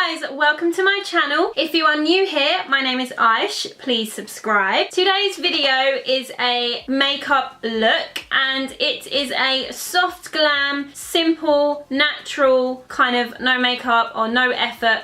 Hi guys, welcome to my channel. If you are new here, my name is Aysh. Please subscribe. Today's video is a makeup look and it is a soft glam, simple, natural, kind of no makeup or no effort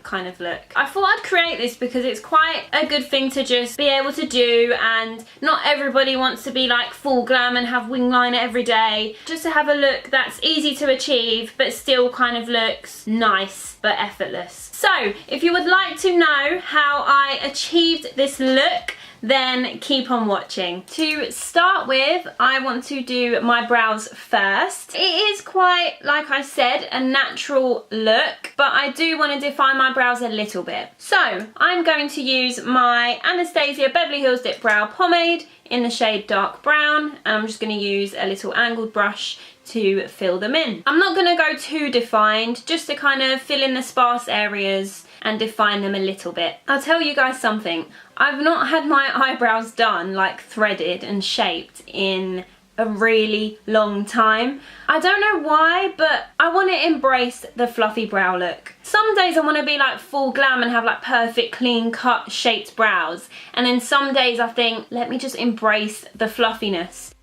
kind of look. I thought I'd create this because it's quite a good thing to just be able to do, and not everybody wants to be like full glam and have wing liner every day. Just to have a look that's easy to achieve but still kind of looks nice but effortless. So if you would like to know how I achieved this look, then keep on watching. To start with, I want to do my brows first. It is quite, like I said, a natural look, but I do want to define my brows a little bit. So I'm going to use my Anastasia Beverly Hills Dip Brow Pomade in the shade Dark Brown, and I'm just going to use a little angled brush to fill them in. I'm not going to go too defined, just to kind of fill in the sparse areas and define them a little bit. I'll tell you guys something, I've not had my eyebrows done, like threaded and shaped, in a really long time. I don't know why, but I want to embrace the fluffy brow look. Some days I want to be like full glam and have like perfect clean cut shaped brows, and then some days I think, let me just embrace the fluffiness.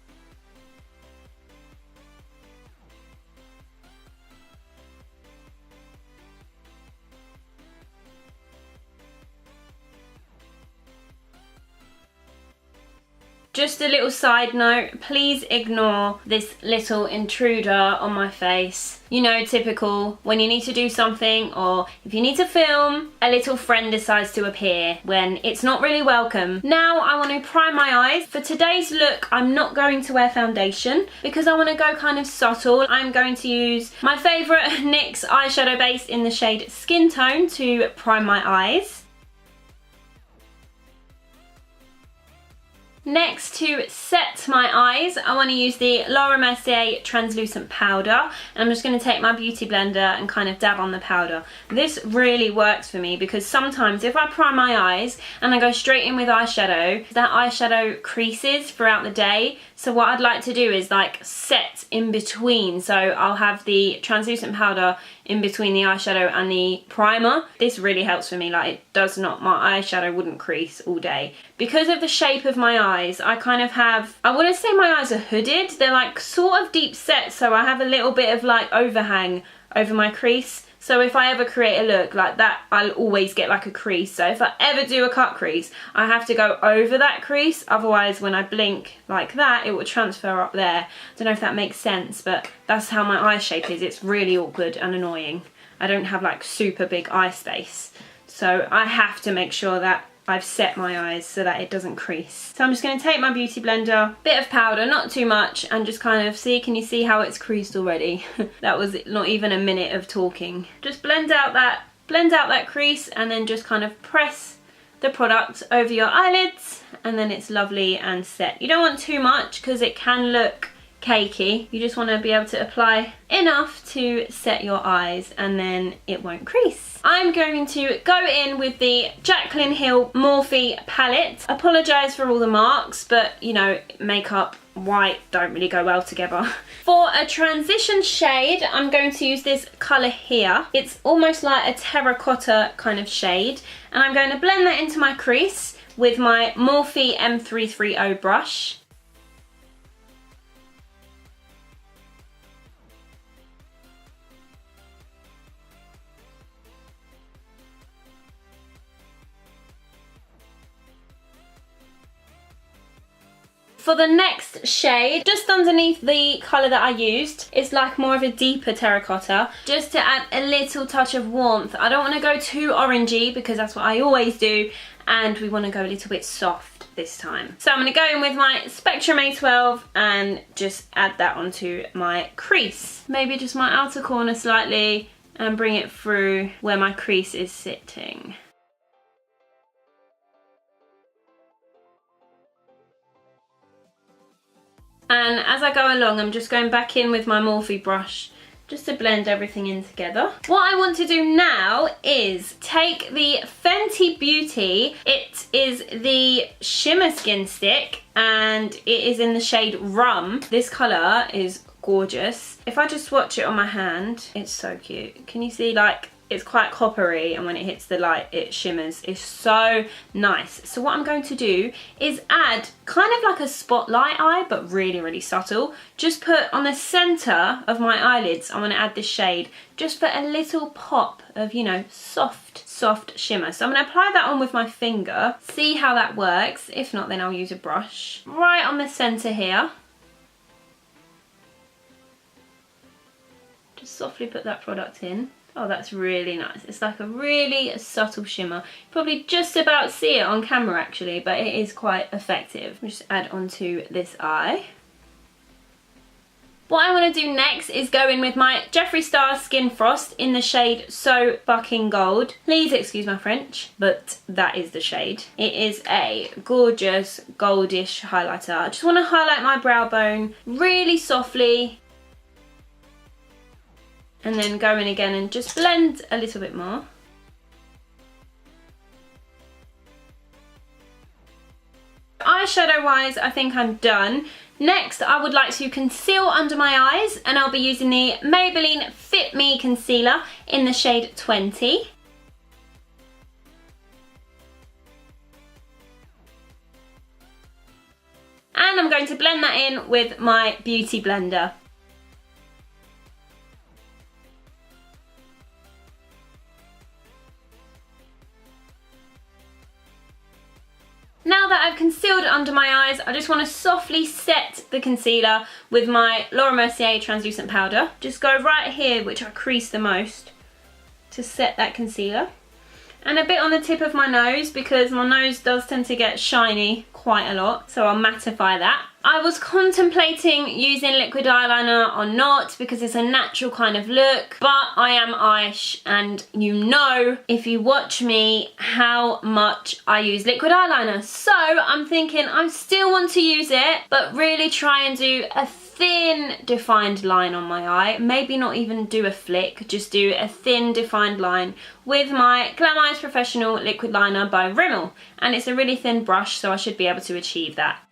Just a little side note, please ignore this little intruder on my face. You know, typical, when you need to do something or if you need to film, a little friend decides to appear when it's not really welcome. Now I want to prime my eyes. For today's look, I'm not going to wear foundation because I want to go kind of subtle. I'm going to use my favourite NYX eyeshadow base in the shade Skin Tone to prime my eyes. Next, to set my eyes, I want to use the Laura Mercier translucent powder, and I'm just going to take my beauty blender and kind of dab on the powder. This really works for me because sometimes if I prime my eyes and I go straight in with eyeshadow, that eyeshadow creases throughout the day. So what I'd like to do is like set in between. So I'll have the translucent powder in between the eyeshadow and the primer. This really helps for me, like it does not, my eyeshadow wouldn't crease all day. Because of the shape of my eyes, I kind of have, I wouldn't say my eyes are hooded, they're like sort of deep set, so I have a little bit of like overhang over my crease. So if I ever create a look like that, I'll always get like a crease. So if I ever do a cut crease, I have to go over that crease. Otherwise, when I blink like that, it will transfer up there. I don't know if that makes sense, but that's how my eye shape is. It's really awkward and annoying. I don't have like super big eye space. So I have to make sure that I've set my eyes so that it doesn't crease. So I'm just going to take my beauty blender, bit of powder, not too much, and just kind of see, can you see how it's creased already? That was not even a minute of talking. Just blend out that crease and then just kind of press the product over your eyelids, and then it's lovely and set. You don't want too much because it can look cakey. You just want to be able to apply enough to set your eyes and then it won't crease. I'm going to go in with the Jaclyn Hill Morphe palette. Apologise for all the marks, but you know, makeup, white don't really go well together. For a transition shade, I'm going to use this colour here. It's almost like a terracotta kind of shade, and I'm going to blend that into my crease with my Morphe M330 brush. For the next shade, just underneath the colour that I used, is like more of a deeper terracotta, just to add a little touch of warmth. I don't want to go too orangey because that's what I always do, and we want to go a little bit soft this time. So I'm going to go in with my Spectrum A12 and just add that onto my crease. Maybe just my outer corner slightly and bring it through where my crease is sitting. And as I go along, I'm just going back in with my Morphe brush just to blend everything in together. What I want to do now is take the Fenty Beauty. It is the Shimmer Skin Stick and it is in the shade Rum. This colour is gorgeous. If I just swatch it on my hand, it's so cute. Can you see like it's quite coppery, and when it hits the light it shimmers. It's so nice. So what I'm going to do is add kind of like a spotlight eye, but really, really subtle. Just put on the center of my eyelids, I want to add this shade just for a little pop of, you know, soft shimmer. So I'm going to apply that on with my finger, see how that works. If not, then I'll use a brush. Right on the center here. Just softly put that product in. Oh, that's really nice. It's like a really subtle shimmer. Probably just about see it on camera actually, but it is quite effective. Just add onto this eye. What I want to do next is go in with my Jeffree Star Skin Frost in the shade So Fucking Gold. Please excuse my French, but that is the shade. It is a gorgeous goldish highlighter. I just want to highlight my brow bone really softly. And then go in again and just blend a little bit more. Eyeshadow wise, I think I'm done. Next, I would like to conceal under my eyes, and I'll be using the Maybelline Fit Me Concealer in the shade 20. And I'm going to blend that in with my Beauty Blender. Now that I've concealed it under my eyes, I just want to softly set the concealer with my Laura Mercier translucent powder. Just go right here, which I crease the most, to set that concealer. And a bit on the tip of my nose, because my nose does tend to get shiny quite a lot, so I'll mattify that. I was contemplating using liquid eyeliner or not, because it's a natural kind of look, but I am Aysh, and you know, if you watch me, how much I use liquid eyeliner. So I'm thinking I still want to use it, but really try and do a thin defined line on my eye. Maybe not even do a flick, just do a thin defined line with my Glam Eyes Professional liquid liner by Rimmel. And it's a really thin brush, so I should be able to achieve that.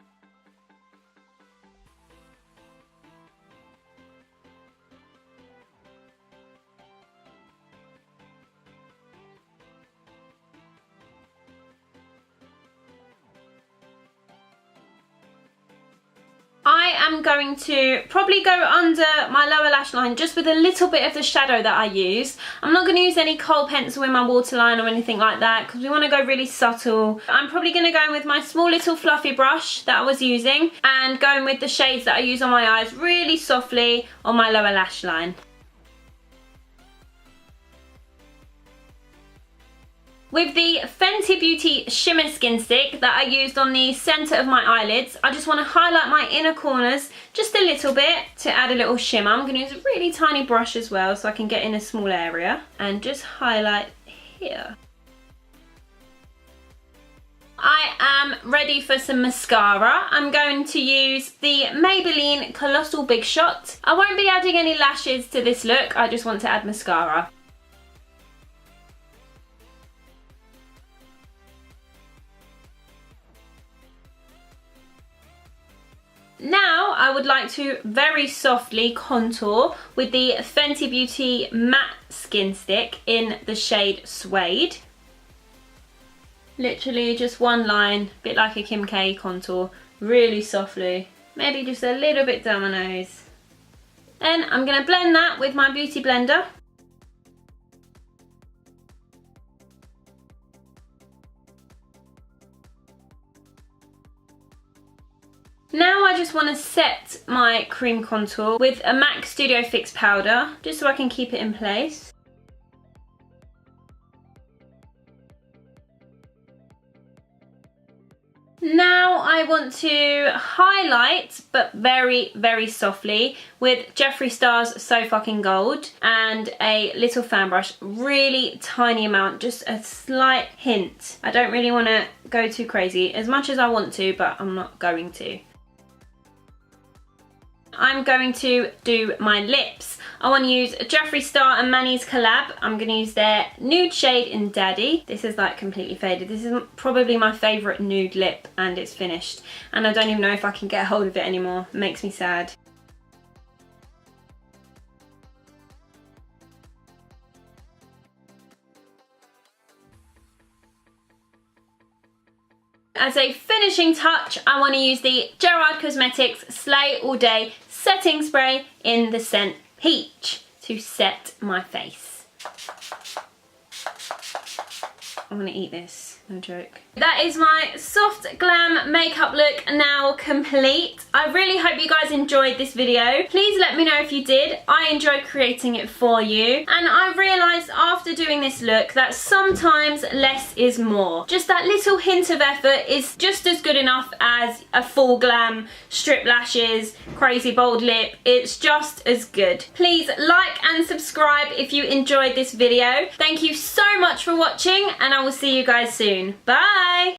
I am going to probably go under my lower lash line just with a little bit of the shadow that I use. I'm not going to use any kohl pencil in my waterline or anything like that, because we want to go really subtle. I'm probably going to go in with my small little fluffy brush that I was using and go in with the shades that I use on my eyes really softly on my lower lash line. With the Fenty Beauty Shimmer Skin Stick that I used on the centre of my eyelids, I just want to highlight my inner corners just a little bit to add a little shimmer. I'm going to use a really tiny brush as well so I can get in a small area and just highlight here. I am ready for some mascara. I'm going to use the Maybelline Colossal Big Shot. I won't be adding any lashes to this look, I just want to add mascara. Now I would like to very softly contour with the Fenty Beauty Matte Skin Stick in the shade Suede. Literally just one line, a bit like a Kim K contour, really softly. Maybe just a little bit down my nose. Then I'm going to blend that with my Beauty Blender. Now I just want to set my cream contour with a MAC Studio Fix powder, just so I can keep it in place. Now I want to highlight, but very, very softly, with Jeffree Star's So Fucking Gold and a little fan brush, really tiny amount, just a slight hint. I don't really want to go too crazy, as much as I want to, but I'm not going to. I'm going to do my lips. I want to use Jeffree Star and Manny's collab. I'm going to use their nude shade in Daddy. This is like completely faded. This is probably my favourite nude lip and it's finished. And I don't even know if I can get a hold of it anymore. It makes me sad. As a finishing touch, I want to use the Gerard Cosmetics Slay All Day Setting Spray in the scent Peach to set my face. I'm gonna eat this, no joke. That is my soft glam makeup look now complete. I really hope you guys enjoyed this video. Please let me know if you did. I enjoyed creating it for you. And I realised after doing this look that sometimes less is more. Just that little hint of effort is just as good enough as a full glam, strip lashes, crazy bold lip. It's just as good. Please like and subscribe if you enjoyed this video. Thank you so much for watching and I will see you guys soon. Bye!